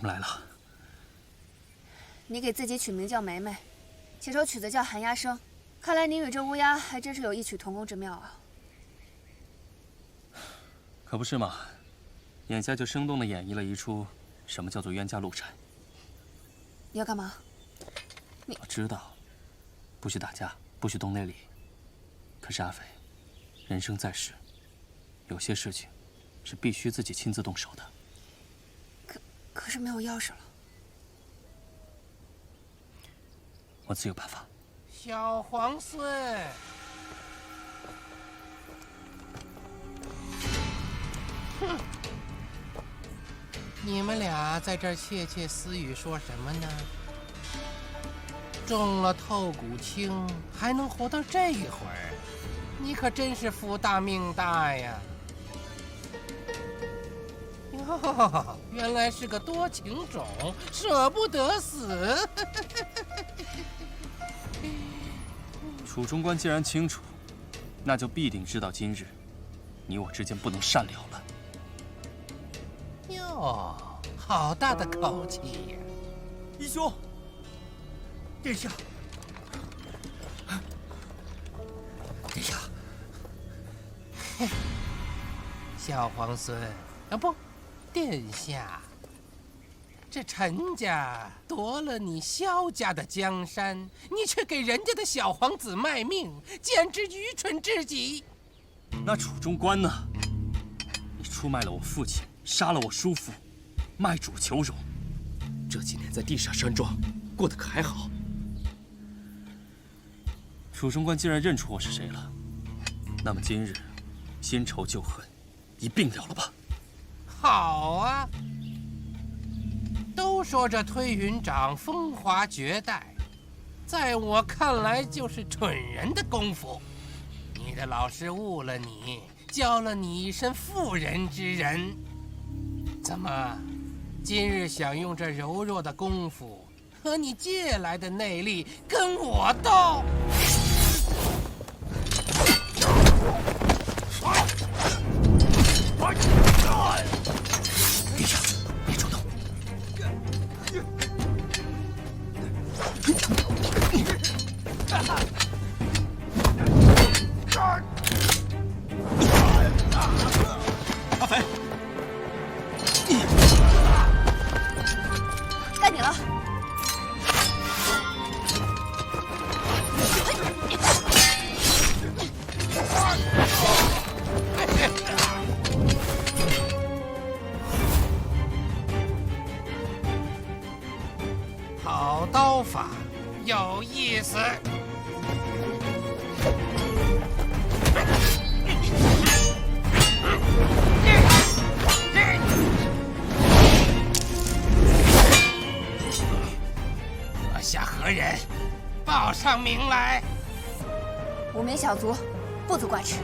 他们来了。你给自己取名叫梅梅，这首曲子叫《寒鸦声》，看来你与这乌鸦还真是有异曲同工之妙啊。可不是嘛，眼下就生动地演绎了一出什么叫做冤家路窄。你要干嘛？我知道，不许打架，不许动内力。可是阿飞，人生在世，有些事情是必须自己亲自动手的。可是没有钥匙了。我自有办法。小皇孙，哼，你们俩在这儿窃窃私语说什么呢？中了透骨青，还能活到这会儿，你可真是福大命大呀！哟，原来是个多情种，舍不得死。楚中官既然清楚，那就必定知道今日你我之间不能善了了。哟，好大的口气呀！义兄，殿下，殿下，小皇孙啊，不，殿下，这陈家夺了你萧家的江山，你却给人家的小皇子卖命，简直愚蠢至极。那楚中官呢？你出卖了我父亲，杀了我叔父，卖主求荣。这几年在地下山庄过得可还好？楚中官既然认出我是谁了，那么今日新仇旧恨一并了了吧？好啊！都说这推云掌风华绝代，在我看来就是蠢人的功夫。你的老师误了你，教了你一身妇人之仁。怎么，今日想用这柔弱的功夫和你借来的内力跟我斗？殿下，别冲动。阿飞，该你了。好刀法，有意思。阁下何人？报上名来。无名小卒，不足挂齿。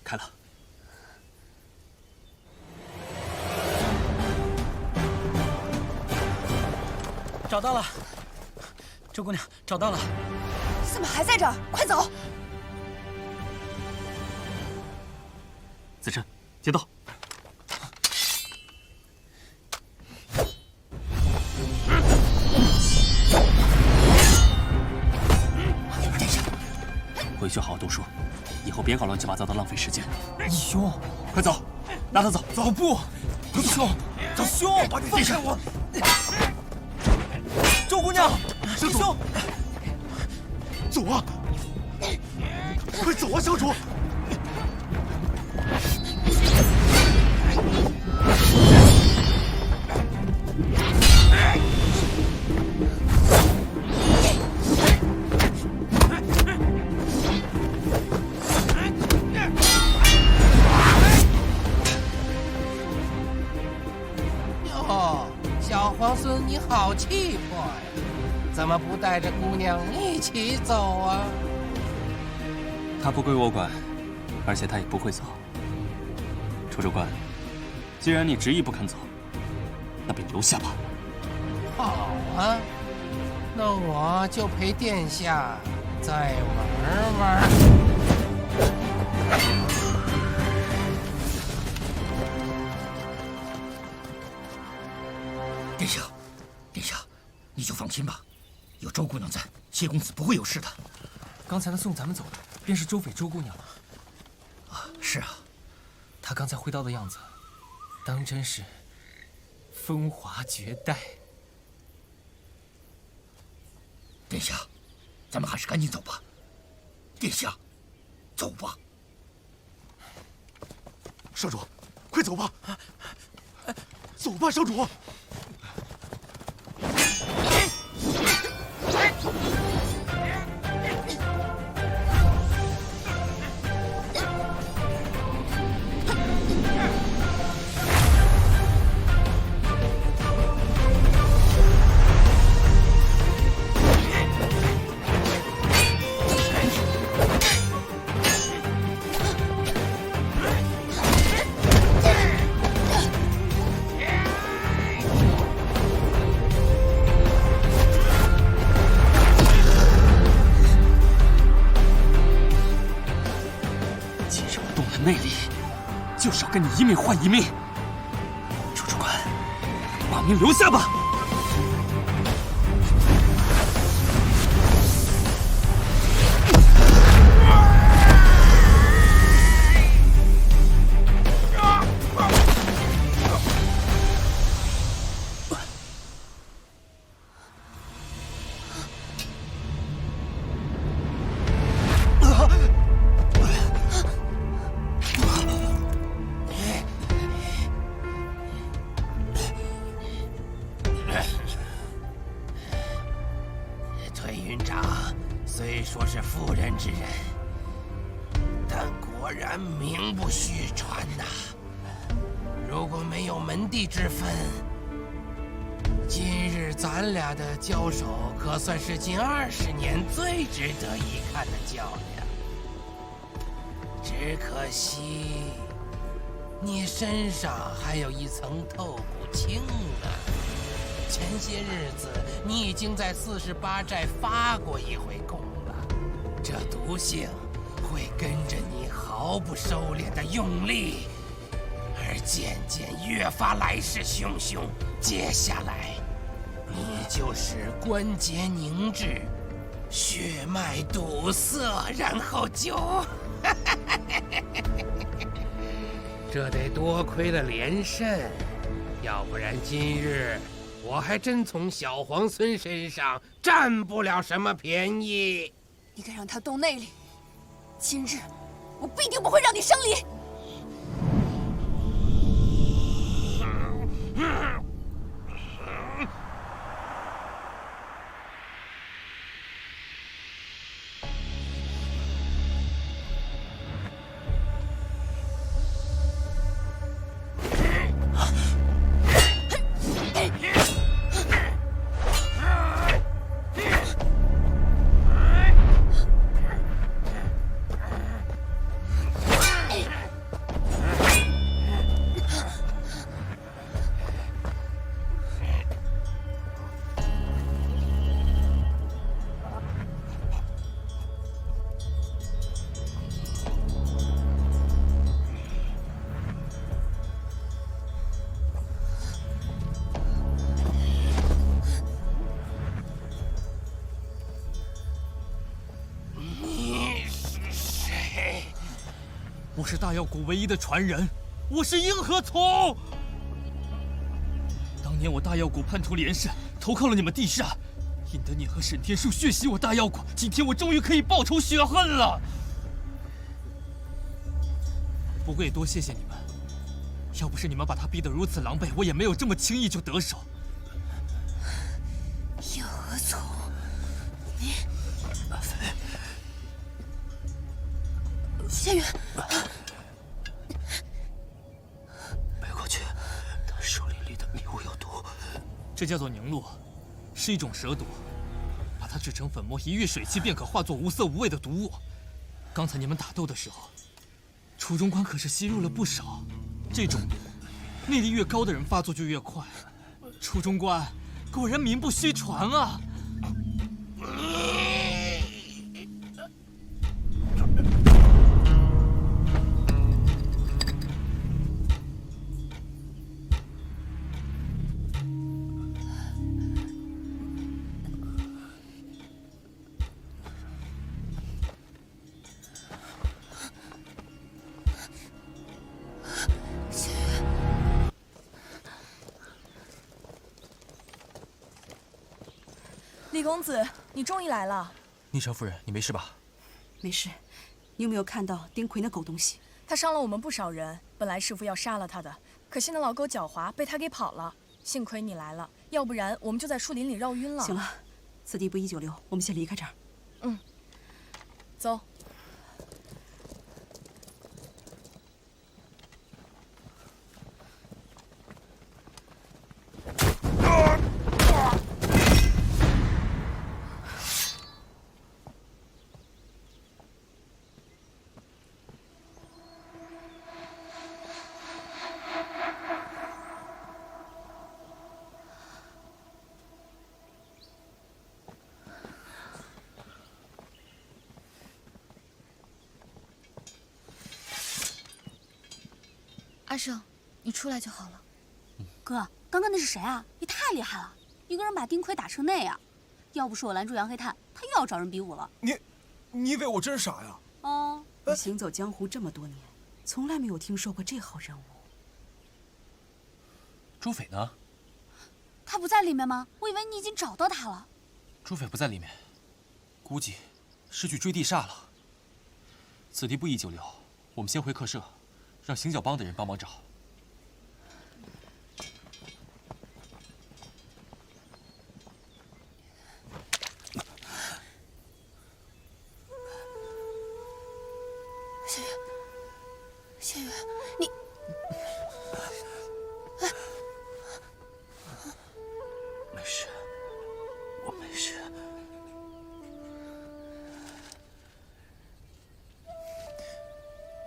开了。找到了，周姑娘，找到了。你怎么还在这儿？快走！子琛，接刀。殿下，回去好好读书，以后别搞乱七八糟的，浪费时间。义兄，快走，拉他走。走不，义兄，义兄，放开我！周姑娘，义兄，走啊！快走啊，小主！哟，小小皇孙，你好气魄呀！怎么不带着姑娘一起走啊？她不归我管，而且她也不会走。楚州官，既然你执意不肯走，那便留下吧。好啊，那我就陪殿下再玩玩。殿下，殿下，你就放心吧，有周姑娘在，谢公子不会有事的。刚才那送咱们走的，便是周匪周姑娘吗？啊，是啊，她刚才挥刀的样子，当真是风华绝代。殿下，咱们还是赶紧走吧。殿下，走吧。少主，快走吧！走吧，少主。内力，就是要跟你一命换一命。楚主管，把命留下吧。虽说是妇人之仁，但果然名不虚传呐。如果没有门第之分，今日咱俩的交手可算是近20年最值得一看的较量。只可惜，你身上还有一层透骨青啊。前些日子，你已经在48寨发过一回功了，这毒性会跟着你毫不收敛的用力，而渐渐越发来势汹汹。接下来，你就是关节凝滞，血脉堵塞，然后就……这得多亏了连胜，要不然今日我还真从小皇孙身上占不了什么便宜。你敢让他动内力，今日我必定不会让你生离。我是大药谷唯一的传人，我是应和从。当年我大药谷叛徒连胜，投靠了你们地煞，引得你和沈天树血洗我大药谷。今天我终于可以报仇雪恨了。不过也多谢谢你们，要不是你们把他逼得如此狼狈，我也没有这么轻易就得手。应和从，你，阿飞，仙远。背过去，他手里立的迷雾有毒，这叫做凝露，是一种蛇毒，把它制成粉末，一遇水汽便可化作无色无味的毒物。刚才你们打斗的时候，楚中官可是吸入了不少。这种毒，内力越高的人发作就越快。楚中官果然名不虚传啊！李公子，你终于来了。逆城夫人，你没事吧？没事。你有没有看到丁奎那狗东西？他伤了我们不少人，本来师傅要杀了他的，可惜那老狗狡猾，被他给跑了。幸亏你来了，要不然我们就在树林里绕晕了。行了，此地不宜久留，我们先离开这儿。嗯，走。阿胜，你出来就好了。哥，刚刚那是谁啊？也太厉害了，一个人把丁奎打成那样。要不是我拦住杨黑炭，他又要找人比武了。你以为我真傻呀？哦，我行走江湖这么多年，从来没有听说过这号人物。朱斐呢？他不在里面吗？我以为你已经找到他了。朱斐不在里面，估计是去追地煞了。此地不宜久留，我们先回客舍。让行脚帮的人帮忙找。谢月，谢月，你，没事，我没事。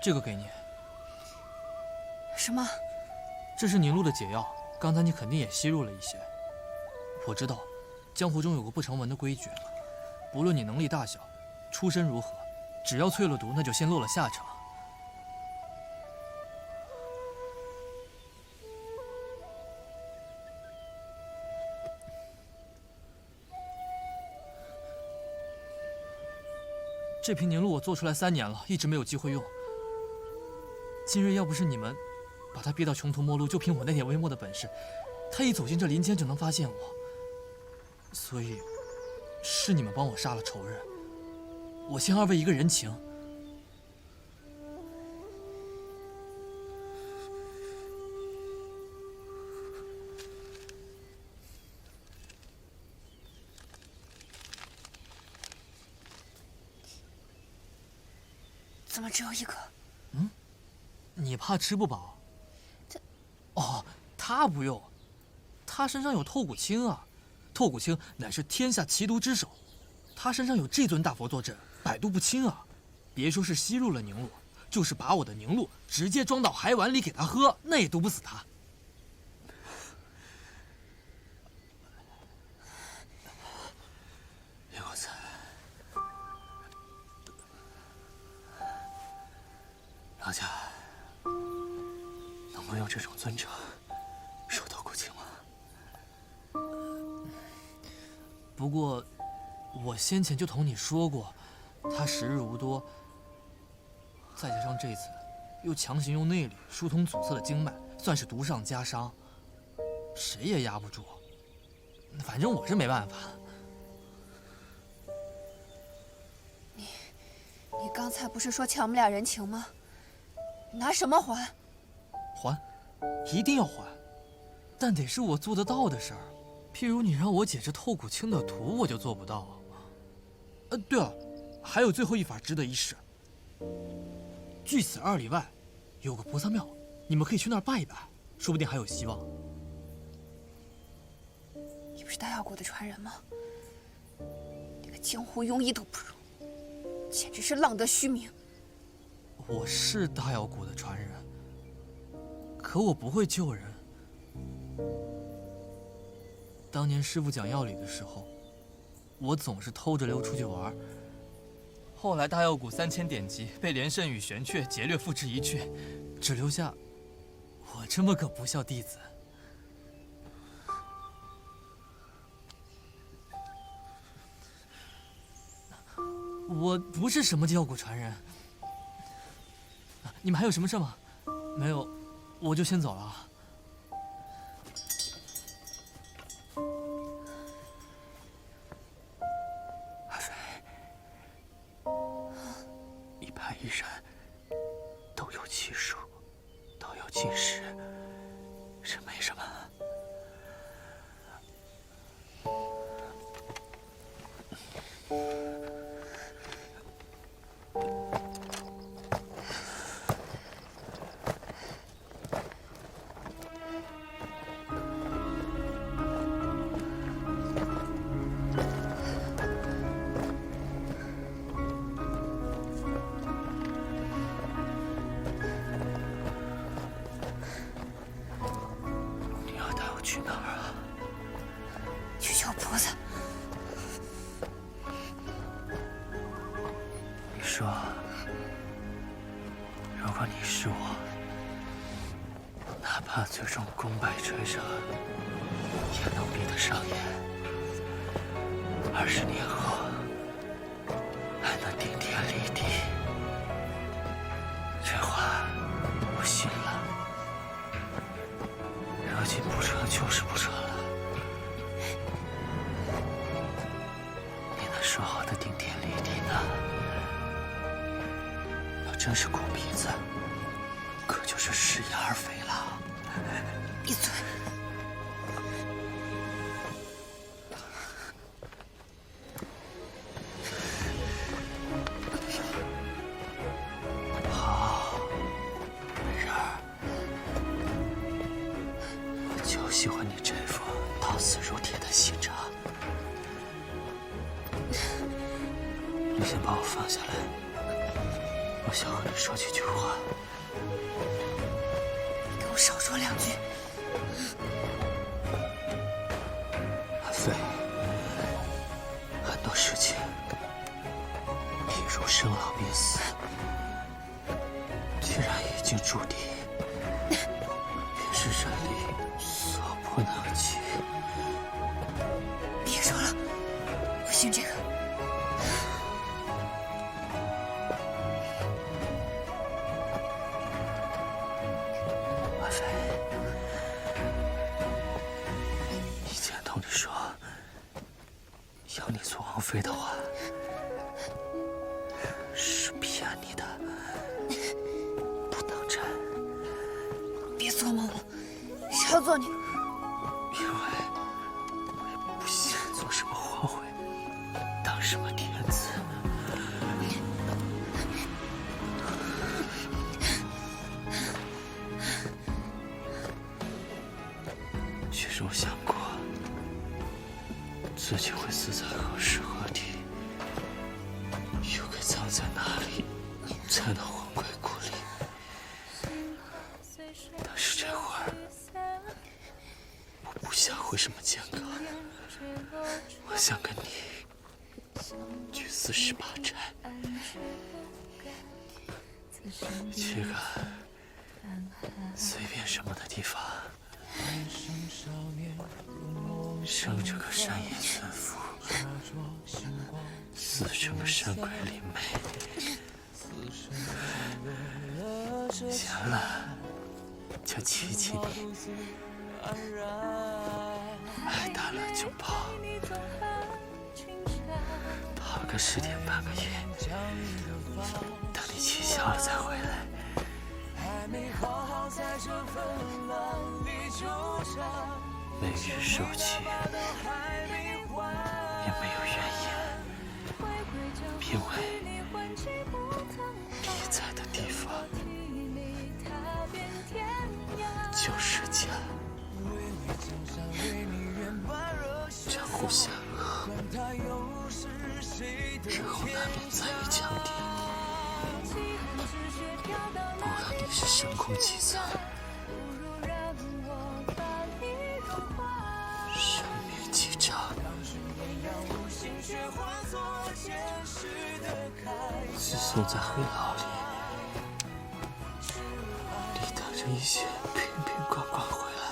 这个给你。什么？这是凝露的解药，刚才你肯定也吸入了一些。我知道，江湖中有个不成文的规矩，不论你能力大小，出身如何，只要淬了毒，那就先落了下场。这瓶凝露我做出来3年了，一直没有机会用。今日要不是你们把他逼到穷途末路，就凭我那点微末的本事，他一走进这林间就能发现我。所以，是你们帮我杀了仇人，我欠2位一个人情。怎么只有1个？你怕吃不饱？哦，他不用，他身上有透骨青啊。透骨青乃是天下奇毒之首，他身上有这尊大佛坐镇，百毒不侵啊。别说是吸入了凝露，就是把我的凝露直接装到海碗里给他喝，那也毒不死他。叶公子，杨家能不能用这种尊称说透骨青吗？不过，我先前就同你说过，他时日无多，再加上这次又强行用内力疏通阻塞的经脉，算是毒上加伤，谁也压不住。反正我是没办法。你刚才不是说欠我们俩人情吗？拿什么还？还，一定要还，但得是我做得到的事儿。譬如你让我解这透骨青的毒，我就做不到。对了，还有最后一法值得一试。距此2里外，有个菩萨庙，你们可以去那儿拜一拜，说不定还有希望。你不是大药国的传人吗？连个江湖庸医都不如，简直是浪得虚名。我是大药谷的传人，可我不会救人。当年师傅讲药理的时候，我总是偷着溜出去玩。后来大药谷3000典籍被连胜与玄雀劫掠复制一去，只留下我这么个不孝弟子。我不是什么药谷传人。你们还有什么事吗？没有，我就先走了。阿飞，一派一人，都有其数，都有其时，是没什么。去哪儿啊？去求菩萨。你说，如果你是我，哪怕最终功败垂成，也能比得上你。20年后，还能顶天立地。这话我信了。如今不成就是不成了。你那说好的顶天立地呢？要真是哭鼻子，可就是食言而肥了。闭嘴！好，美人儿。就喜欢你这副到死如铁的心肠。你先把我放下来，我想和你说几句话。你给我少说2句。阿飞，很多事情，譬如生老病死，既然已经注定，便是人力所不能及。别说了，不信这个。阿飞，以前同你说要你做王妃的话，是骗你的，不当真。别做梦了，谁要做你？因为我也不想做什么皇后，当什么天子。其实我想过，自己会死在何时何地，又该葬在哪里，才能魂归故里。但是这会儿，我不想回什么剑阁，我想跟你去48寨，去个随便什么的地方，生着个山野全福，死成个山鬼灵媒，闲了就骑骑你，爱大了就跑，跑个10天半个月，等你气消了再回来。每日受气，也没有怨言，因为你在的地方就是家。互险恶，日后难免在于降低。不论你是神功几残，生命几长，自送在黑牢里，你带着一些瓶瓶罐罐回来，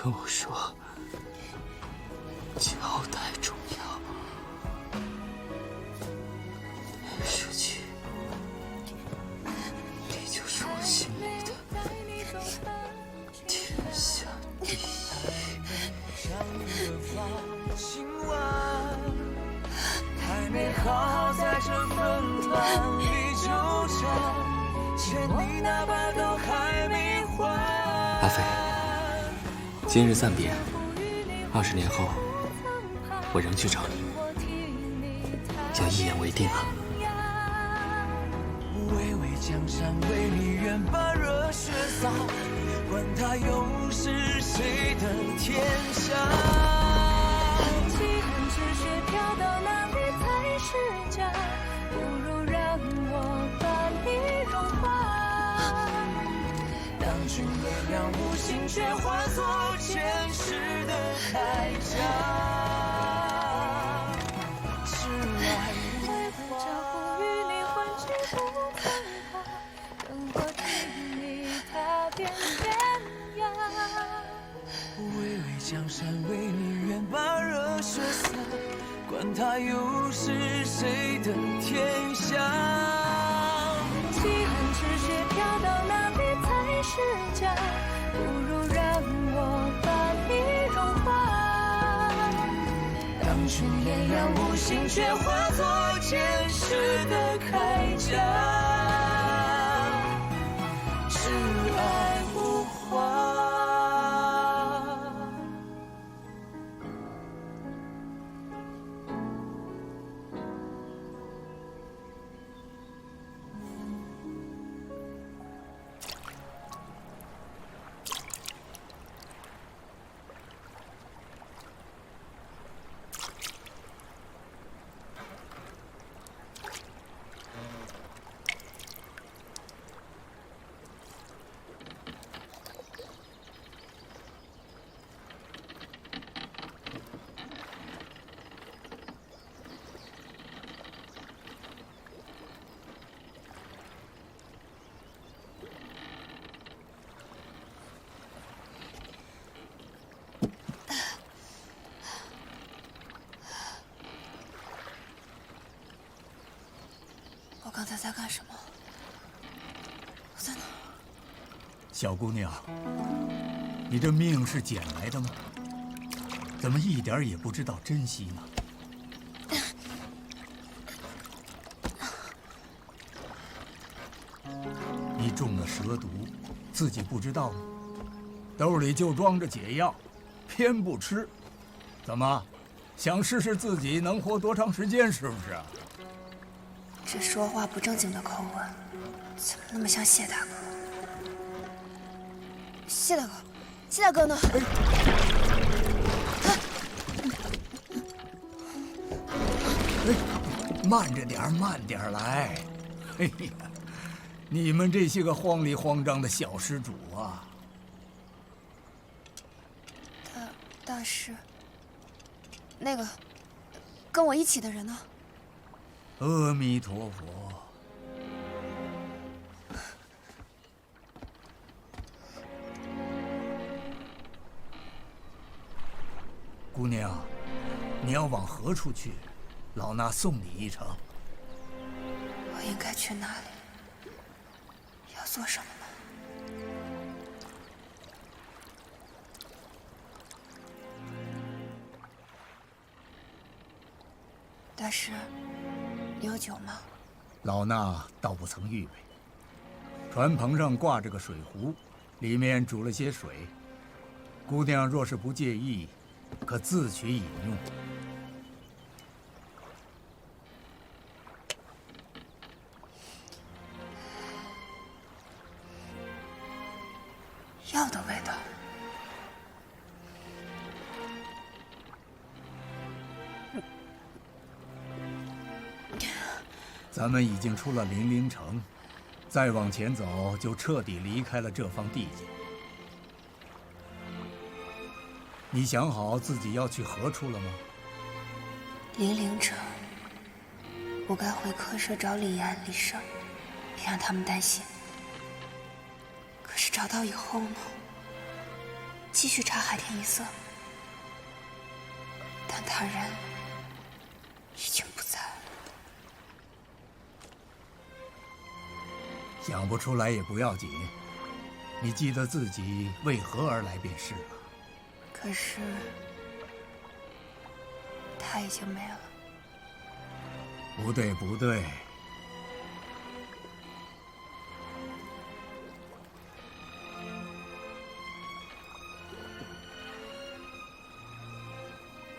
跟我说交代重要。那时起，你就是我心里的天下第一。太美好，在这纷乱里纠缠，欠你哪怕都还没还。阿飞，今日暂别，20年后我仍去找你，要一言为定啊！巍巍江山为你愿把热血洒，管他又是谁的天下。既然赤血飘到哪里才是家，不如让我把你融化。当君微凉无心，却化作前世的铠甲。是爱无法，呼与你唤起不曾怕，等我听你踏遍天涯。巍巍江山为你愿把热血洒，管他又是谁的天下。既然赤血飘到哪里才是家，不如让我把你融化。当君炎凉无心，却化作前世的铠甲。挚爱无话。我刚才在干什么？我在哪？小姑娘，你这命是捡来的吗？怎么一点也不知道珍惜呢？你中了蛇毒，自己不知道吗？兜里就装着解药，偏不吃，怎么，想试试自己能活多长时间是不是？这说话不正经的口吻，怎么那么像谢大哥？谢大哥，谢大哥呢？慢着点，慢点来。哎呀，你们这些个慌里慌张的小施主啊！大师，那个跟我一起的人呢？阿弥陀佛。姑娘，你要往何处去？老衲送你一程。我应该去哪里？要做什么呢？大师，你有酒吗？老衲倒不曾预备。船棚上挂着个水壶，里面煮了些水。姑娘若是不介意，可自取饮用。药的味道。咱们已经出了零陵城，再往前走就彻底离开了这方地界。你想好自己要去何处了吗？零陵城，我该回客舍找李岩、李胜，别让他们担心。可是找到以后呢？继续查海天一色，但他人已经不在了。想不出来也不要紧，你记得自己为何而来便是了。可是他已经没了。不对，不对。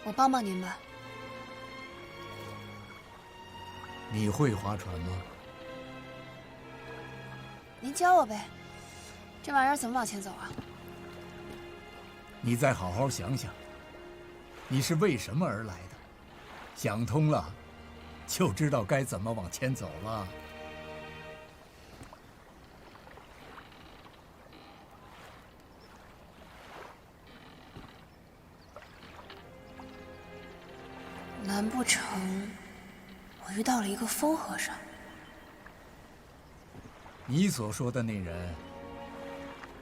我帮帮您吧。你会划船吗？您教我呗。这玩意儿怎么往前走啊？你再好好想想，你是为什么而来的？想通了，就知道该怎么往前走了。难不成我遇到了一个疯和尚？你所说的那人，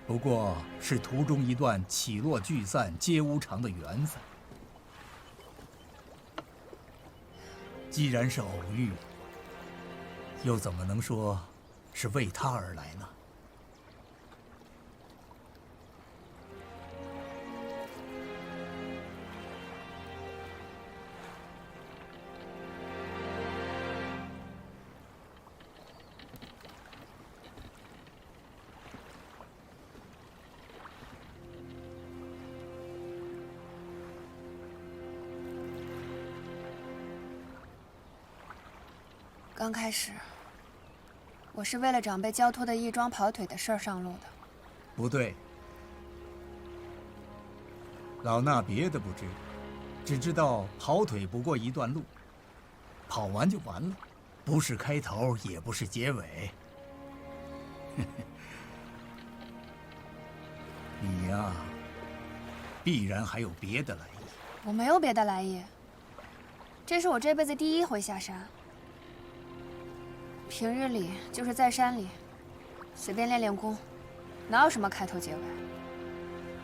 不过是途中一段起落聚散皆无常的缘分。既然是偶遇，又怎么能说是为他而来呢？刚开始，我是为了长辈交托的义庄跑腿的事儿上路的。不对，老衲别的不知，只知道跑腿不过一段路，跑完就完了，不是开头，也不是结尾。你呀，必然还有别的来意。我没有别的来意，这是我这辈子第一回下山。平日里就是在山里随便练练功，哪有什么开头结尾？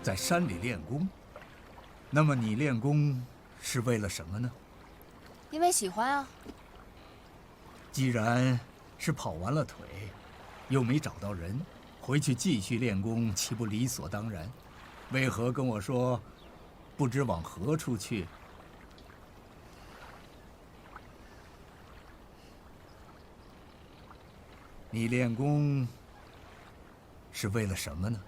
在山里练功，那么你练功是为了什么呢？因为喜欢啊。既然是跑完了腿，又没找到人，回去继续练功，岂不理所当然？为何跟我说不知往何处去？你练功是为了什么呢？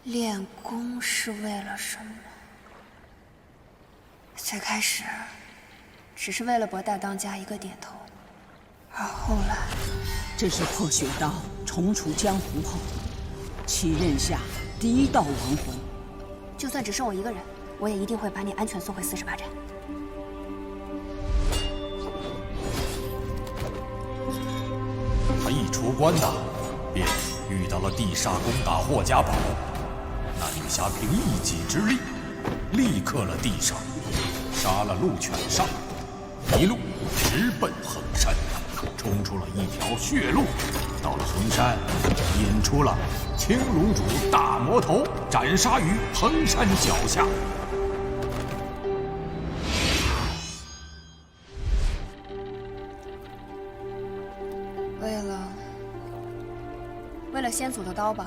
练功是为了什么？最开始只是为了博大当家一个点头，而后来，这是破雪刀重出江湖后，其任下第一道亡魂。就算只剩我一个人，我也一定会把你安全送回48寨。他一出关呐，便遇到了地煞攻打霍家堡。那女侠凭一己之力，力克了地煞，杀了鹿犬煞，一路直奔衡山，冲出了一条血路。到了衡山，引出了青龙主大魔头，斩杀于衡山脚下。为了先祖的刀吧。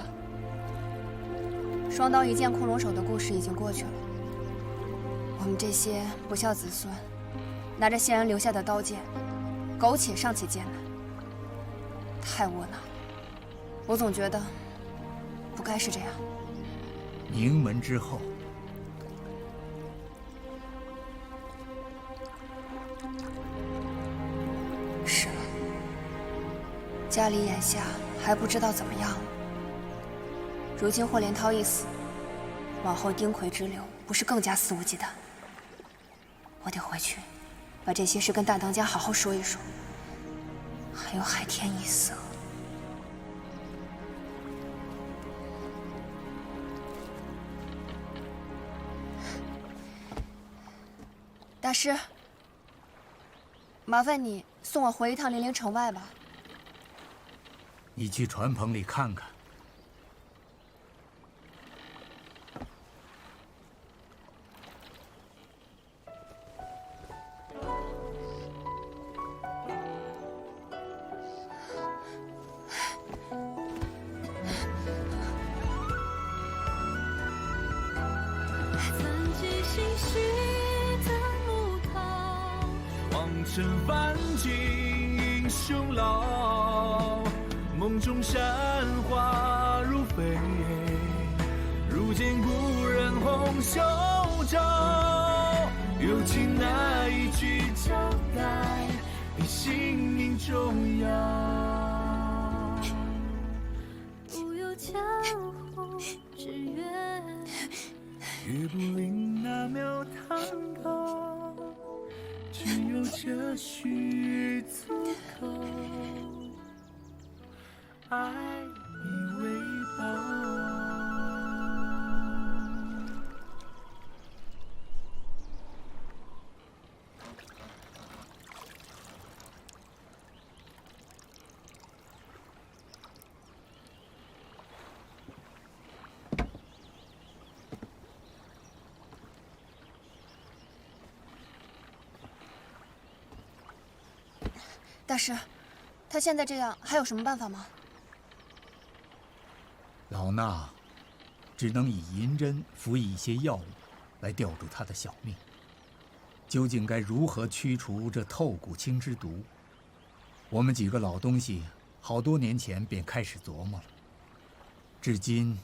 双刀一剑控龙手的故事已经过去了，我们这些不孝子孙，拿着先人留下的刀剑，苟且尚且艰难，太窝囊。我总觉得不该是这样。宁门之后，是了，家里眼下还不知道怎么样。如今霍连涛一死，往后丁魁之流不是更加肆无忌惮？我得回去，把这些事跟大当家好好说一说。还有海天一色。大师，麻烦你送我回一趟零陵城外吧。你去船棚里看看。尘凡景英雄老，梦中山花如飞，如见故人红袖照，有情那一句交代，比性命重要。不有江湖之愿，月不临那庙堂高，只有这虚足够，爱以为宝。大师，他现在这样还有什么办法吗？老衲只能以银针服以一些药物，来吊住他的小命。究竟该如何驱除这透骨青之毒？我们几个老东西好多年前便开始琢磨了，至今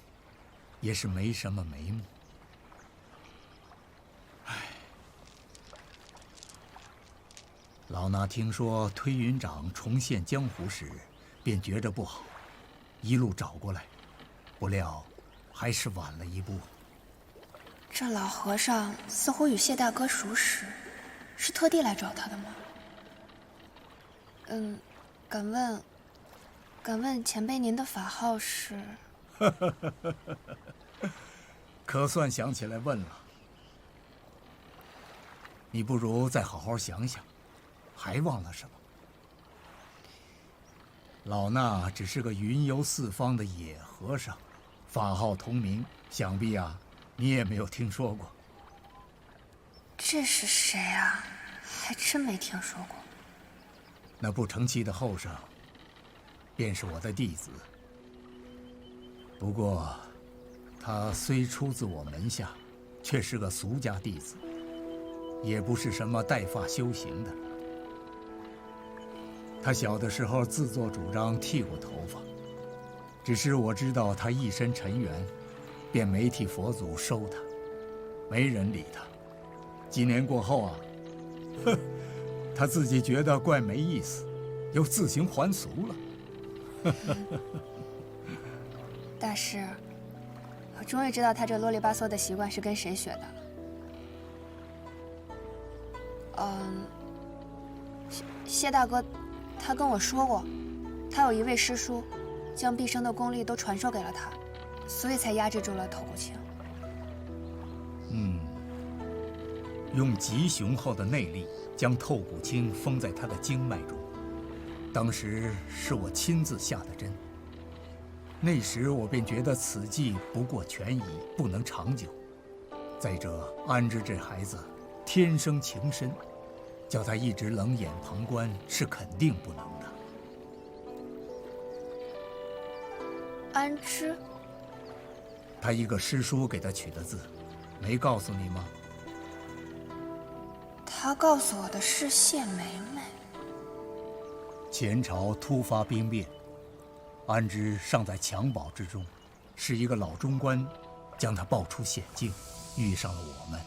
也是没什么眉目。老衲听说推云长重现江湖时，便觉着不好，一路找过来，不料还是晚了一步。这老和尚似乎与谢大哥熟识，是特地来找他的吗？敢问前辈您的法号是？可算想起来问了。你不如再好好想想。还忘了什么？老衲只是个云游四方的野和尚，法号同名，想必你也没有听说过。这是谁啊？还真没听说过。那不成器的后生，便是我的弟子。不过，他虽出自我门下，却是个俗家弟子，也不是什么带发修行的。他小的时候自作主张剃过头发，只是我知道他一身尘缘，便没替佛祖收他，没人理他。几年过后他自己觉得怪没意思，又自行还俗了。大师，我终于知道他这啰里吧嗦的习惯是跟谁学的了。谢大哥。他跟我说过，他有一位师叔，将毕生的功力都传授给了他，所以才压制住了透骨青。用极雄厚的内力将透骨青封在他的经脉中。当时是我亲自下的针。那时我便觉得此计不过权宜，不能长久。再者，安之这孩子天生情深。叫他一直冷眼旁观是肯定不能的。安之，他一个师叔给他取的字，没告诉你吗？他告诉我的是谢梅梅。前朝突发兵变，安之尚在襁褓之中，是一个老中官将他抱出险境，遇上了我们。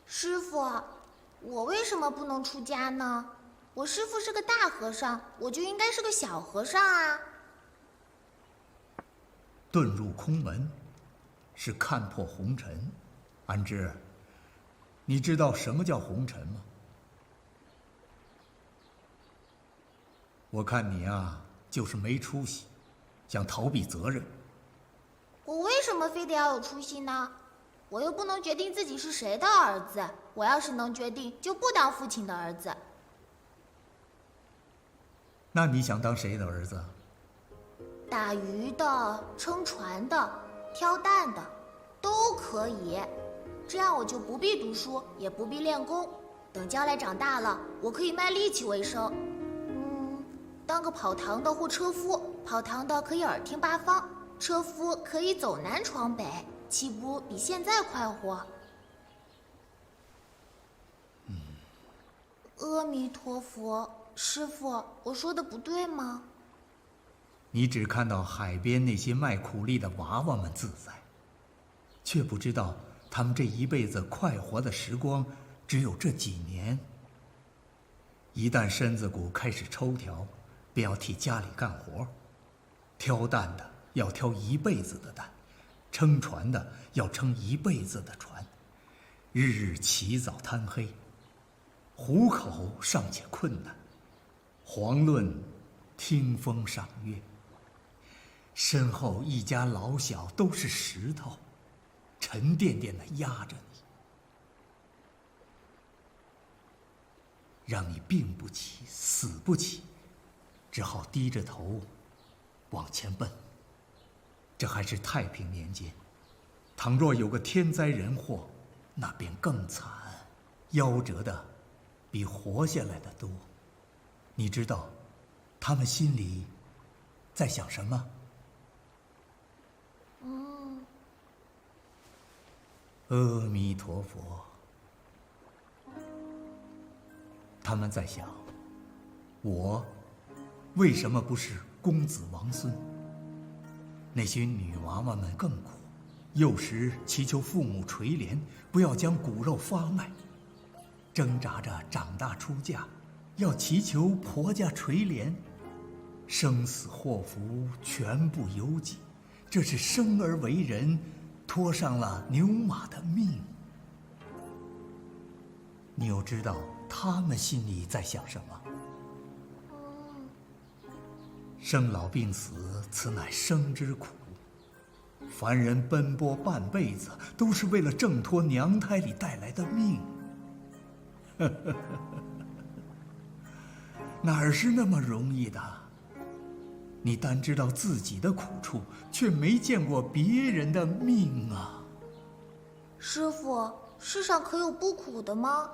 师傅，我为什么不能出家呢？我师父是个大和尚，我就应该是个小和尚啊。遁入空门，是看破红尘。安之，你知道什么叫红尘吗？我看你啊，就是没出息，想逃避责任。我为什么非得要有出息呢？我又不能决定自己是谁的儿子。我要是能决定，就不当父亲的儿子。那你想当谁的儿子？打鱼的、撑船的、挑担的，都可以。这样我就不必读书，也不必练功。等将来长大了，我可以卖力气为生。当个跑堂的或车夫，跑堂的可以耳听八方，车夫可以走南闯北，岂不比现在快活？阿弥陀佛，师傅，我说的不对吗？你只看到海边那些卖苦力的娃娃们自在，却不知道他们这一辈子快活的时光只有这几年。一旦身子骨开始抽条，便要替家里干活，挑担的要挑一辈子的担，撑船的要撑一辈子的船，日日起早贪黑，糊口尚且困难，遑论听风赏月。身后一家老小都是石头，沉甸甸地压着你，让你病不起，死不起，只好低着头往前奔。这还是太平年间，倘若有个天灾人祸，那便更惨，夭折的比活下来的多。你知道他们心里在想什么？阿弥陀佛。他们在想，我为什么不是公子王孙？那些女娃娃们更苦，幼时祈求父母垂怜，不要将骨肉发卖；挣扎着长大出嫁，要祈求婆家垂怜。生死祸福全部由己，这是生而为人，拖上了牛马的命。你又知道他们心里在想什么？生老病死，此乃生之苦。凡人奔波半辈子，都是为了挣脱娘胎里带来的命。哪儿是那么容易的？你单知道自己的苦处，却没见过别人的命啊！师父，世上可有不苦的吗？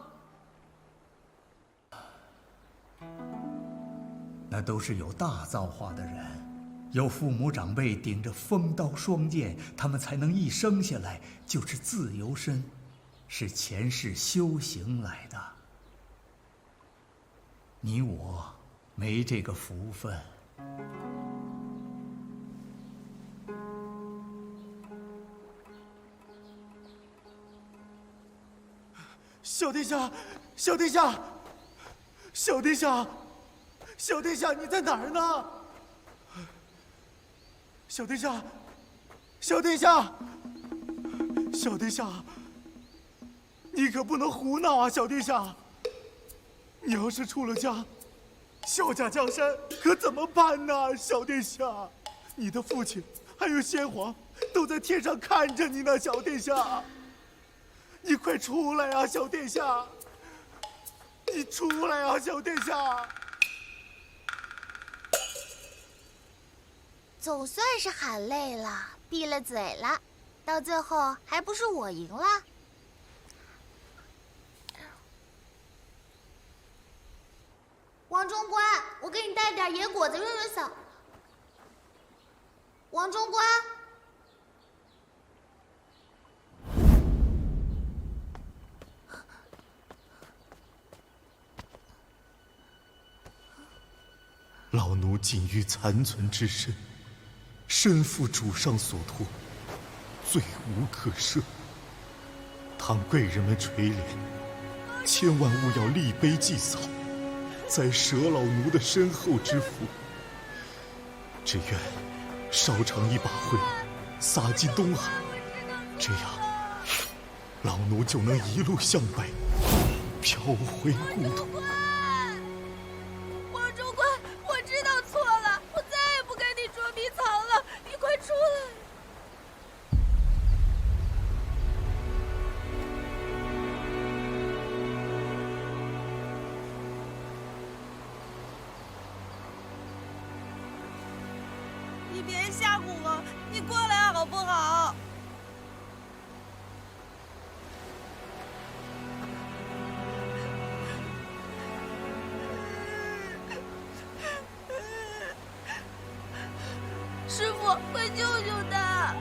那都是有大造化的人，有父母长辈顶着锋刀双剑，他们才能一生下来就是自由身，是前世修行来的。你我没这个福分。小殿下，小殿下，小殿下，小殿下，你在哪儿呢？小殿下，小殿下，小殿下，你可不能胡闹啊！小殿下，你要是出了家，小家江山可怎么办呢？小殿下，你的父亲还有先皇都在天上看着你呢，小殿下。你快出来啊，小殿下！你出来啊，小殿下！总算是喊累了，闭了嘴了，到最后还不是我赢了？王中官，我给你带点野果子润润嗓。王中官。老奴仅余残存之身，身负主上所托，罪无可赦。倘贵人们垂怜，千万勿要立碑祭扫，再舍老奴的身后之福。只愿烧成一把灰，撒进东海，这样老奴就能一路向北，飘回故土。黄忠官，我知道错了，我再也不跟你捉迷藏了，你快出来！你别吓唬我，你过来好不好？师傅，快救救他！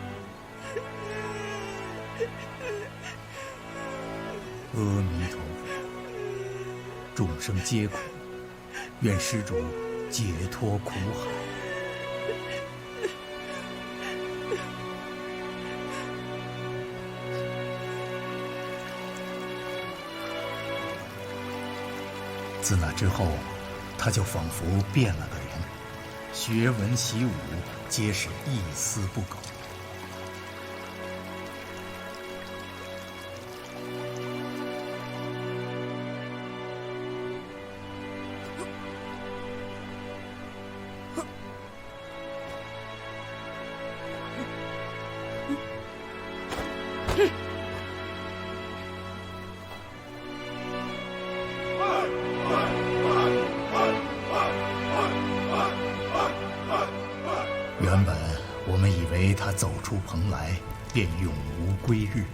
阿弥陀佛，众生皆苦，愿施主解脱苦海。自那之后，他就仿佛变了个人，学文习武皆是一丝不苟。原本我们以为他走出蓬莱便永无归日，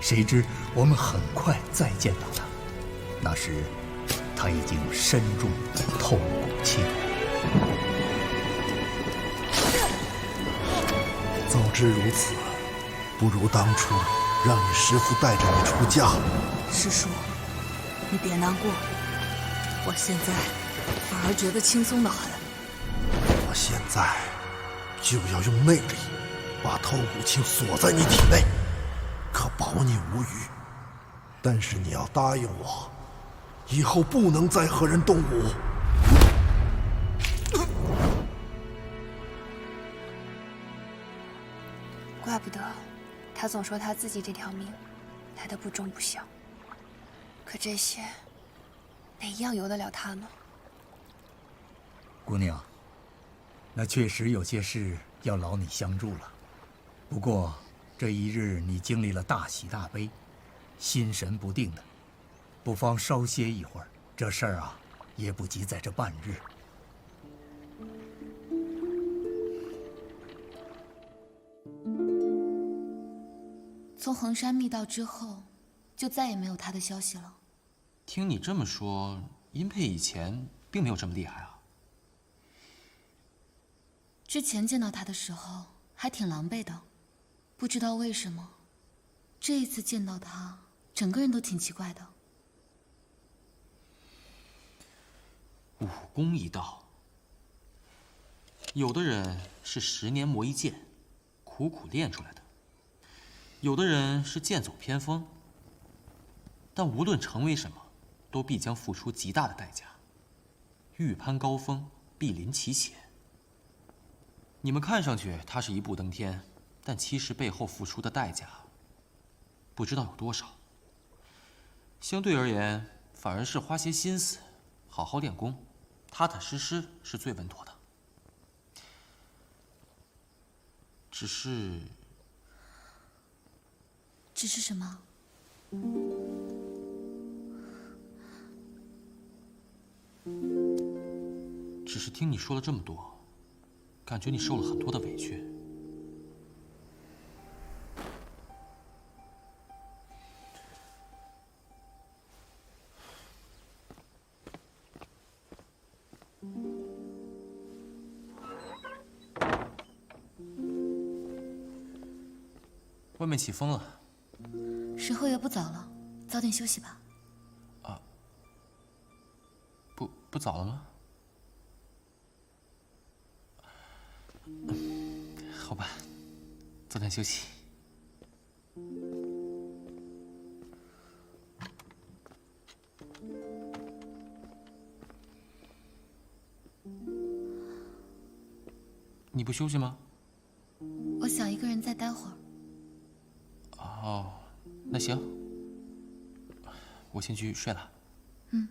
谁知我们很快再见到他，那时他已经身中透骨青。早知如此，不如当初让你师父带着你出家。师叔，你别难过，我现在反而觉得轻松得很。我现在就要用内力把透骨青锁在你体内，可保你无虞。但是你要答应我，以后不能再和人动武。怪不得他总说他自己这条命来得不重不小，可这些哪一样由得了他呢？姑娘，那确实有些事要劳你相助了。不过这一日你经历了大喜大悲，心神不定的，不妨稍歇一会儿。这事儿啊，也不急在这半日。从衡山密道之后，就再也没有他的消息了。听你这么说，殷佩以前并没有这么厉害啊。之前见到他的时候还挺狼狈的，不知道为什么，这一次见到他，整个人都挺奇怪的。武功一道，有的人是10年磨一剑，苦苦练出来的；有的人是剑走偏锋。但无论成为什么，都必将付出极大的代价。欲攀高峰，必临其险。你们看上去他是一步登天，但其实背后付出的代价，不知道有多少。相对而言，反而是花些心思，好好练功，踏踏实实是最稳妥的。只是什么？只是听你说了这么多，感觉你受了很多的委屈。外面起风了，时候也不早了，早点休息吧。啊，不早了吗？好吧，早点休息。你不休息吗？我想一个人再待会儿。哦，那行，我先去睡了。嗯。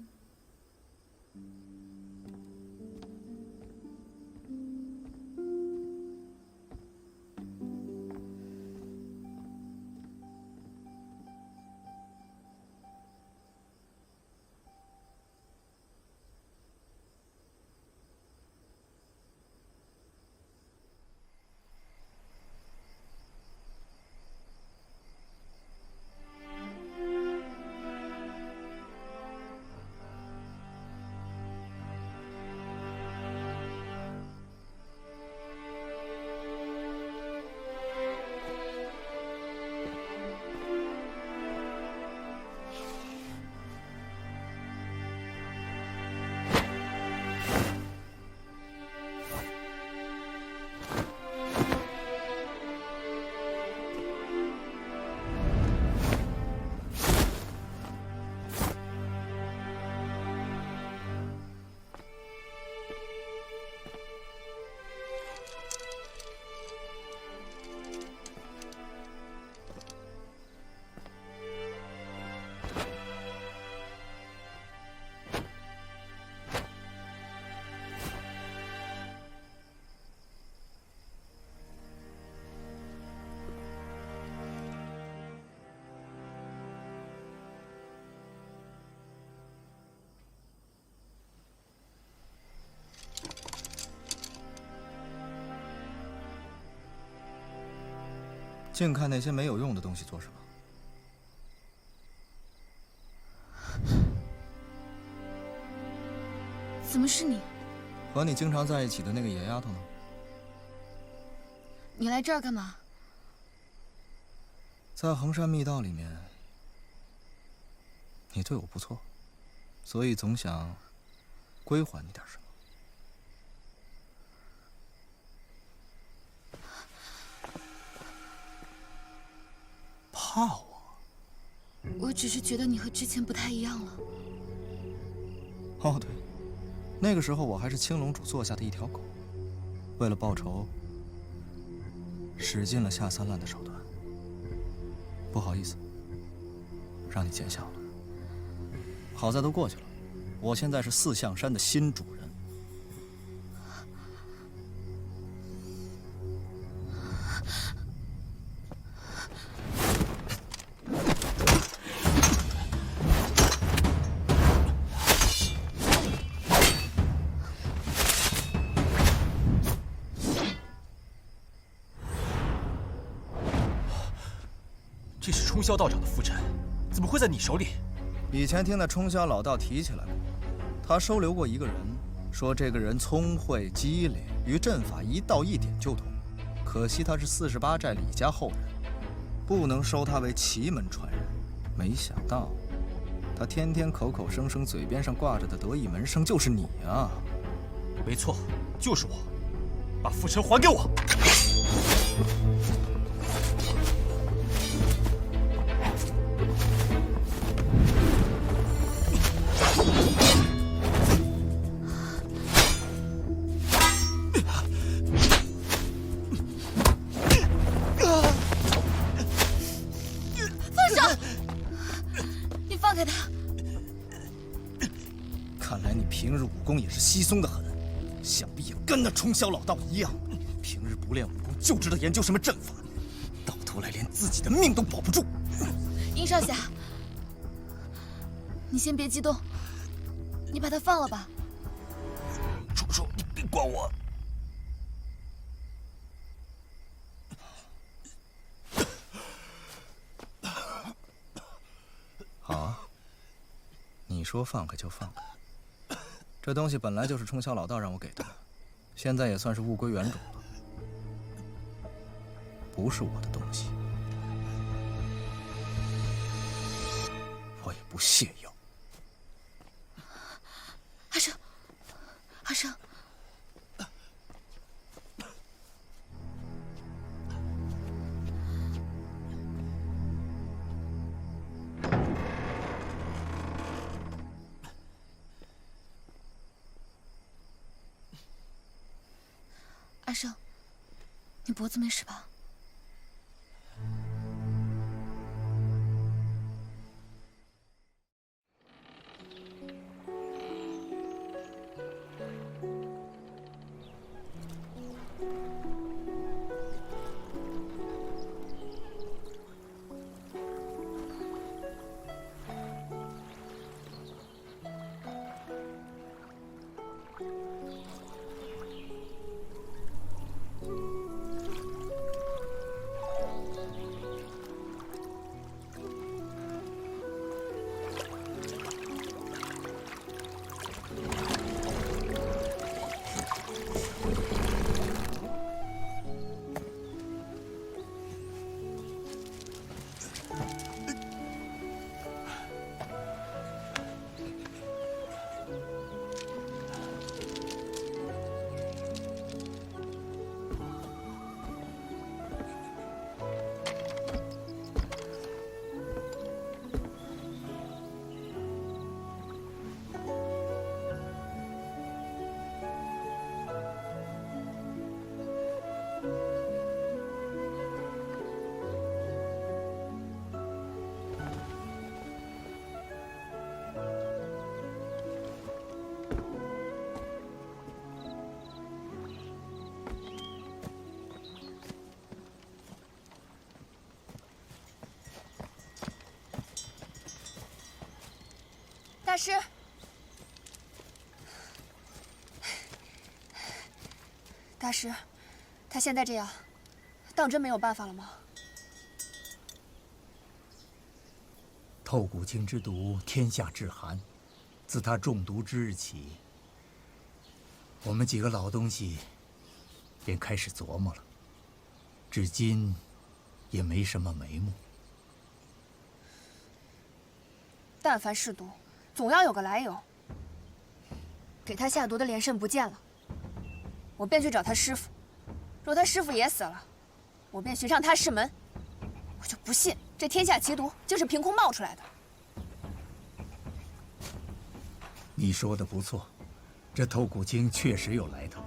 净看那些没有用的东西做什么？怎么是你？和你经常在一起的那个野丫头呢？你来这儿干嘛？在衡山密道里面，你对我不错，所以总想归还你点什么。怕我？我只是觉得你和之前不太一样了。哦，对，那个时候我还是青龙主座下的一条狗，为了报仇，使尽了下三滥的手段。不好意思，让你见笑了。好在都过去了，我现在是四象山的新主人。这是冲霄道长的附身，怎么会在你手里？以前听那冲霄老道提起来过，他收留过一个人，说这个人聪慧机灵，与阵法一道一点就通。可惜他是48寨李家后人，不能收他为奇门传人。没想到，他天天口口声声嘴边上挂着的得意门生就是你啊！没错，就是我，把附身还给我！放开他！看来你平日武功也是稀松的很，想必也跟那冲霄老道一样，平日不练武功就知道研究什么阵法，到头来连自己的命都保不住。殷少侠，你先别激动，你把他放了吧。楚楚，你别管我。好啊，你说放开就放开。这东西本来就是冲霄老道让我给的，现在也算是物归原主了，不是我的东西，我也不屑要。阿生，阿生。阿生，你脖子没事吧？师，大师，他现在这样，当真没有办法了吗？透骨青之毒，天下至寒。自他中毒之日起，我们几个老东西便开始琢磨了，至今也没什么眉目。但凡是毒，总要有个来由。给他下毒的连胜不见了，我便去找他师傅。若他师傅也死了，我便寻上他师门。我就不信这天下奇毒就是凭空冒出来的。你说的不错，这透骨青确实有来头，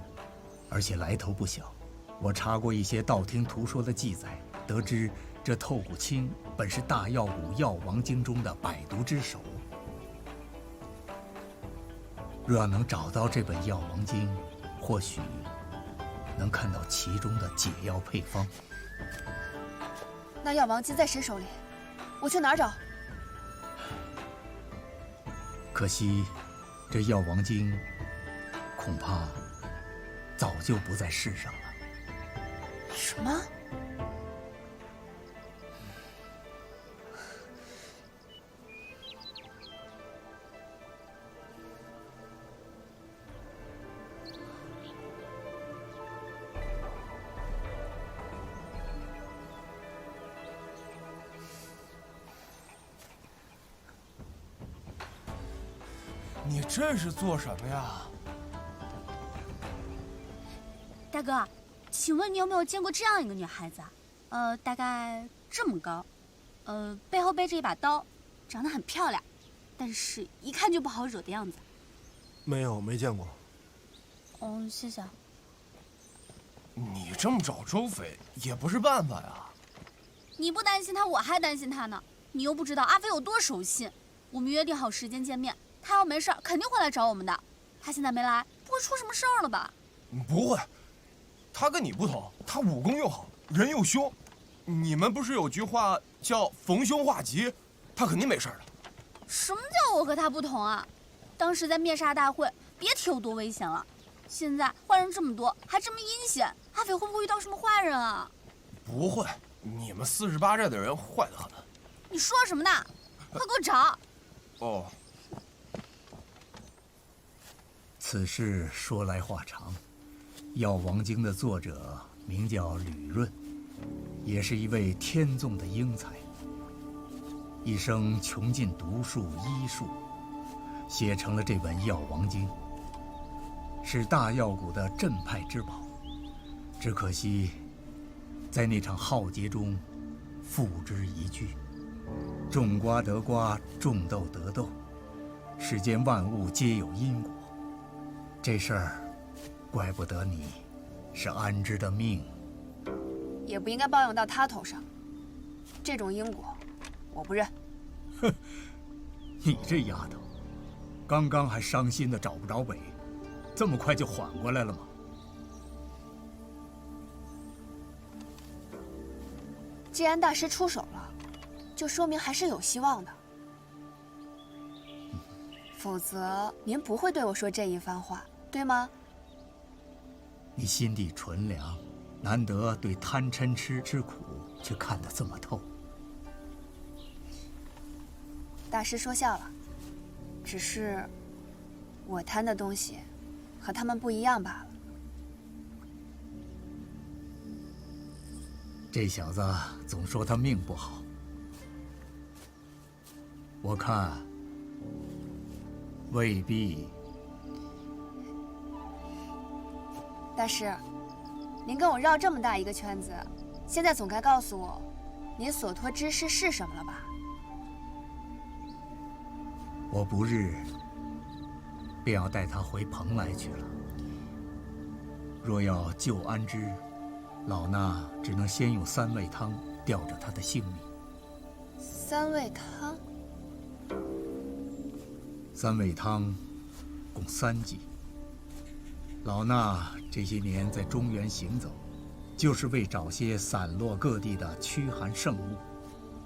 而且来头不小。我查过一些道听途说的记载，得知这透骨青本是大药谷药王经中的百毒之首。若要能找到这本药王经，或许能看到其中的解药配方。那药王经在谁手里？我去哪儿找？可惜，这药王经恐怕早就不在世上了。什么？你这是做什么呀？大哥，请问你有没有见过这样一个女孩子啊？大概这么高，背后背着一把刀，长得很漂亮，但是一看就不好惹的样子。没有，没见过。谢谢。你这么找周飞也不是办法呀。你不担心他，我还担心他呢。你又不知道阿飞有多守信，我们约定好时间见面。他要没事肯定会来找我们的。他现在没来，不会出什么事儿了吧？不会，他跟你不同，他武功又好，人又凶。你们不是有句话叫逢凶化吉？他肯定没事的。什么叫我和他不同啊？当时在灭杀大会，别提有多危险了。现在坏人这么多，还这么阴险，阿飞会不会遇到什么坏人啊？不会，你们48寨的人坏得很。你说什么呢？快给我找！哦。此事说来话长，《药王经》的作者名叫吕润，也是一位天纵的英才，一生穷尽毒术医术，写成了这本《药王经》，是大药谷的镇派之宝。只可惜，在那场浩劫中，付之一炬。种瓜得瓜，种豆得豆，世间万物皆有因果。这事儿，怪不得你，是安之的命，也不应该包养到他头上。这种因果，我不认。哼，你这丫头，刚刚还伤心的找不着北，这么快就缓过来了吗？既然大师出手了，就说明还是有希望的。否则您不会对我说这一番话，对吗？你心地纯良，难得对贪嗔痴之苦却看得这么透。大师说笑了，只是我贪的东西和他们不一样罢了。这小子总说他命不好，我看未必。大师，您跟我绕这么大一个圈子，现在总该告诉我，您所托之事是什么了吧？我不日便要带他回蓬莱去了。若要救安之，老衲只能先用3味汤吊着他的性命。3味汤？3味汤共3剂。老衲这些年在中原行走，就是为找些散落各地的驱寒圣物，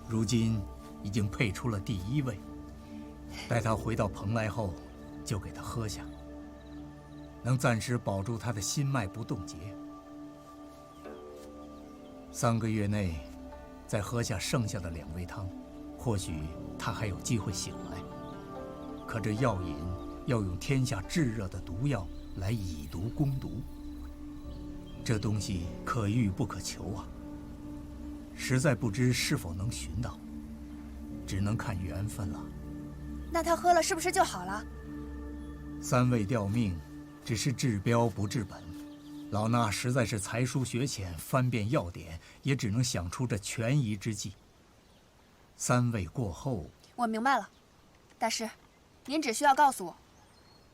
如今已经配出了第1味。待他回到蓬莱后，就给他喝下，能暂时保住他的心脉不冻结。3个月内，再喝下剩下的2味汤，或许他还有机会醒来。可这药引要用天下炙热的毒药来以毒攻毒，这东西可遇不可求啊！实在不知是否能寻到，只能看缘分了。那他喝了是不是就好了？3味吊命，只是治标不治本。老衲实在是才疏学浅，翻遍药典，也只能想出这权宜之计。3味过后，我明白了，大师，您只需要告诉我，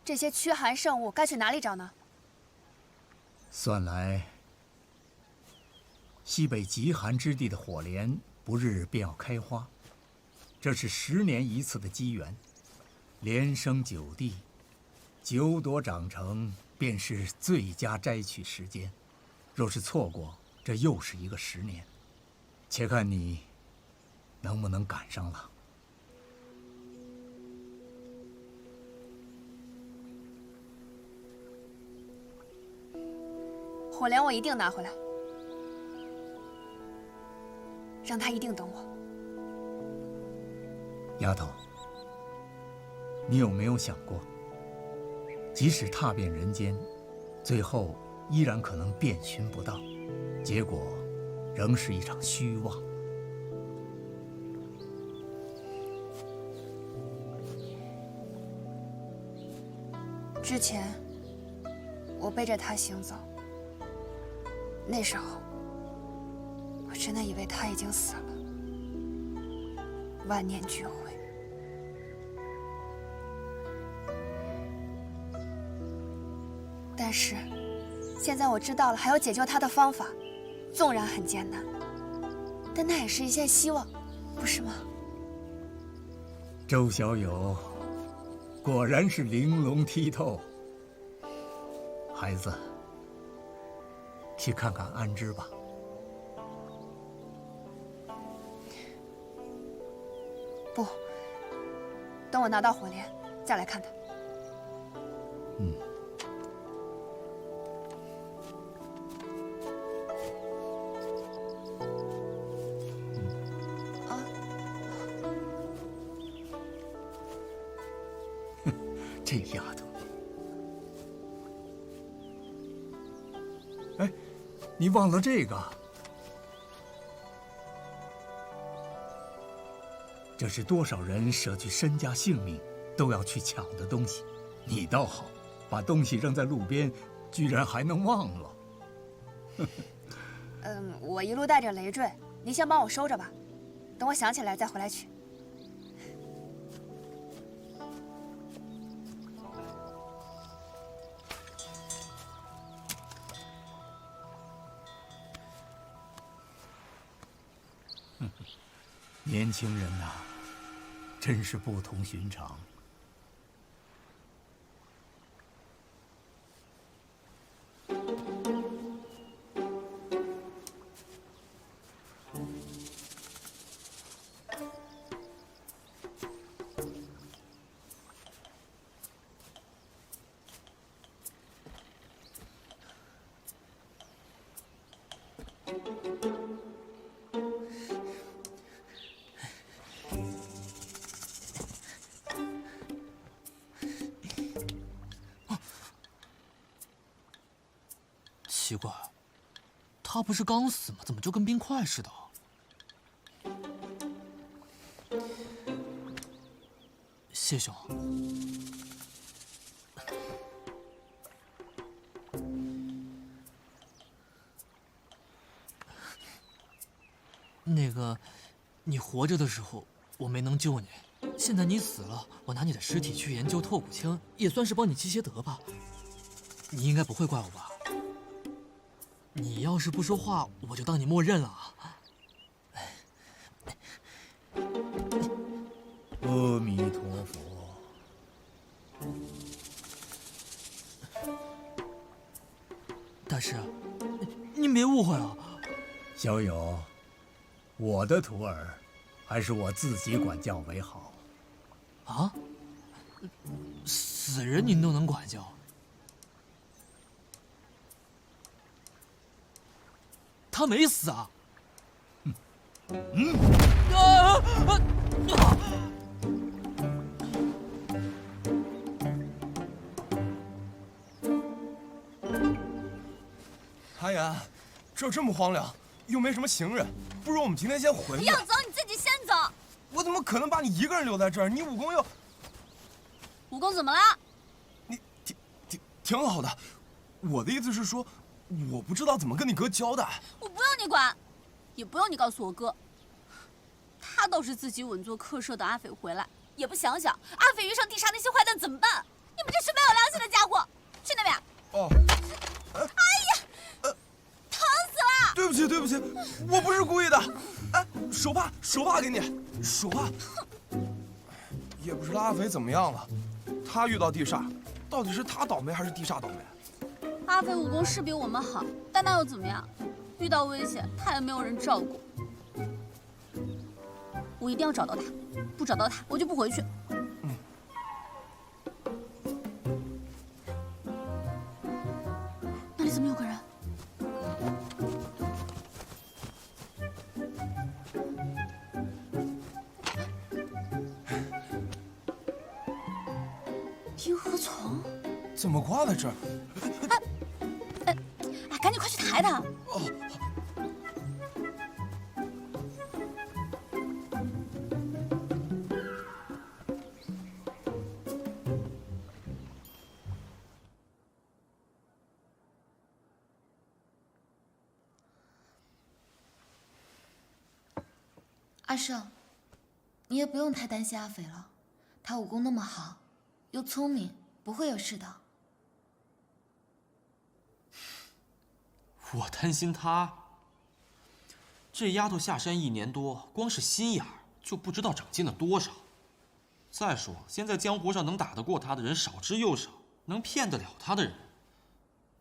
这些驱寒圣物该去哪里找呢？算来，西北极寒之地的火莲不日便要开花，这是10年1次的机缘，连生9地，9朵长成，便是最佳摘取时间。若是错过，这又是一个10年。且看你能不能赶上了。火莲我一定拿回来，让他一定等我。丫头，你有没有想过，即使踏遍人间，最后依然可能遍寻不到，结果仍是一场虚妄。之前我背着他行走，那时候我真的以为他已经死了，万念俱灰。但是现在我知道了还有解救他的方法，纵然很艰难，但那也是一线希望，不是吗？周小友果然是玲珑剔透。孩子，去看看安之吧。不，等我拿到火莲再来看他。嗯。这丫头，哎，你忘了这个？这是多少人舍去身家性命都要去抢的东西，你倒好，把东西扔在路边，居然还能忘了。我一路带着累赘，您先帮我收着吧，等我想起来再回来取。年轻人呐，真是不同寻常。奇怪，他不是刚死吗？怎么就跟冰块似的？谢兄，那个，你活着的时候我没能救你，现在你死了，我拿你的尸体去研究透骨青，也算是帮你积些德吧。你应该不会怪我吧？你要是不说话，我就当你默认了啊。阿弥陀佛。大师，您别误会啊。小友，我的徒儿，还是我自己管教为好。啊？死人您都能管教？他没死啊！阿言，这这么荒凉，又没什么行人，不如我们今天先回去。要走你自己先走。我怎么可能把你一个人留在这儿？你武功又……武功怎么了？你挺好的。我的意思是说，我不知道怎么跟你哥交代。我不用你管，也不用你告诉我哥。他倒是自己稳坐客舍等阿斐回来，也不想想阿斐遇上地下那些坏蛋怎么办？你们这群没有良心的家伙！去那边。哦。哎呀，疼死了！对不起，对不起，我不是故意的。哎，手帕给你，手帕。也不知道阿斐怎么样了，他遇到地煞，到底是他倒霉还是地煞倒霉？阿斐武功是比我们好，但那又怎么样？遇到危险，他也没有人照顾。我一定要找到他，不找到他，我就不回去。那里怎么有个人？萤火虫？怎么挂在这儿？哎，赶紧快去抬他！哦。阿胜，你也不用太担心阿斐了，他武功那么好，又聪明，不会有事的。我担心她。这丫头下山1年多，光是心眼儿就不知道长进了多少。再说，现在江湖上能打得过她的人少之又少，能骗得了她的人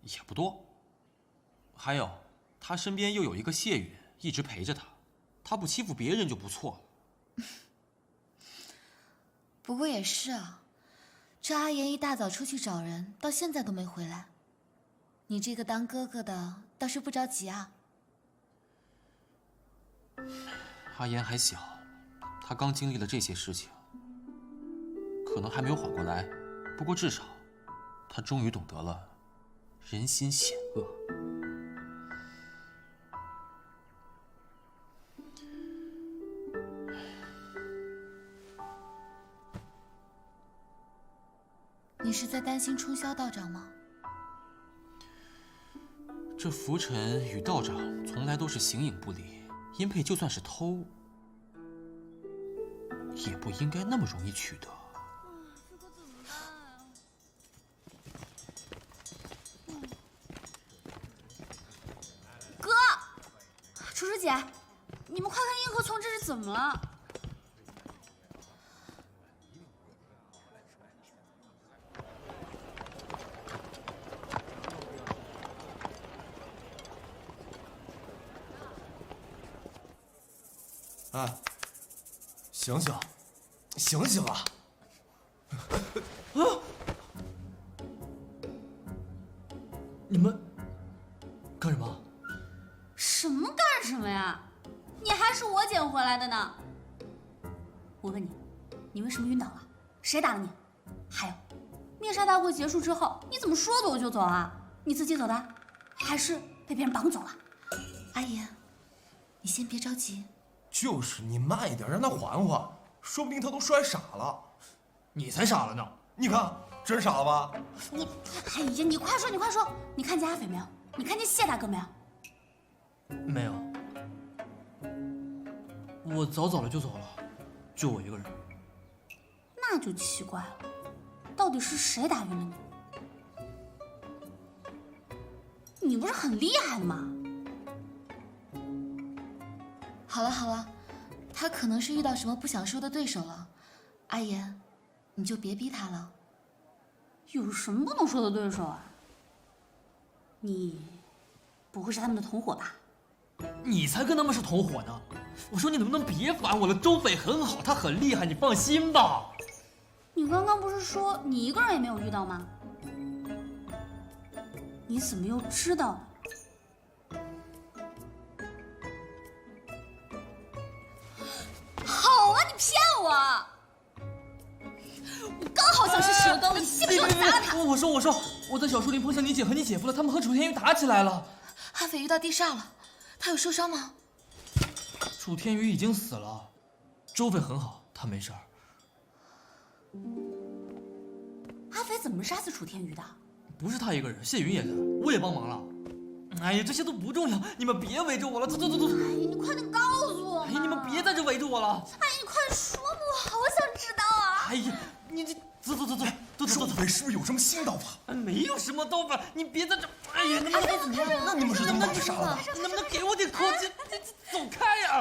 也不多。还有，她身边又有一个谢允一直陪着她。他不欺负别人就不错了。不过也是啊，这阿言一大早出去找人，到现在都没回来。你这个当哥哥的倒是不着急啊。阿言还小，他刚经历了这些事情，可能还没有缓过来。不过至少，他终于懂得了人心险恶。你是在担心冲霄道长吗？这浮尘与道长从来都是形影不离，殷佩就算是偷，也不应该那么容易取得。哥，楚楚姐，你们快看萤火虫这是怎么了？哎，醒醒，醒醒啊！啊！你们干什么？什么干什么呀？你还是我捡回来的呢。我问你，你为什么晕倒了？谁打了你？还有，灭杀大会结束之后，你怎么说走就走啊？你自己走的，还是被别人绑走了？阿言，你先别着急。就是你慢一点，让他缓缓，说不定他都摔傻了。你才傻了呢！你看，真傻了吧？哎呀，你快说，你快说！你看见阿斐没有？你看见谢大哥没有？没有，我早走了就走了，就我一个人。那就奇怪了，到底是谁打晕了你？你不是很厉害的吗？好了好了，他可能是遇到什么不想说的对手了。阿言，你就别逼他了。有什么不能说的对手啊？你不会是他们的同伙吧？你才跟他们是同伙呢！我说你能不能别烦我了？周斐很好，他很厉害，你放心吧。你刚刚不是说你一个人也没有遇到吗？你怎么又知道呢？好啊，你骗我！我刚好像是蛇羹，你信不信我砸了他？我在小树林碰上你姐和你姐夫了，他们和楚天宇打起来了。阿飞遇到地煞了，他有受伤吗？楚天宇已经死了，周飞很好，他没事儿。阿飞怎么杀死楚天宇的？不是他一个人，谢云也在，我也帮忙了。哎呀，这些都不重要，你们别围着我了，走。哎呀，你快点告诉我！哎呀，你们别在这围着我了！哎呀，你快说吧，我好想知道啊！哎呀，你这走。周飞是不是有什么新刀法？没有什么刀法，你别在这。哎呀，阿飞怎么样？那你们是怎么把他杀了的？你能不能给我点空间？你走开呀！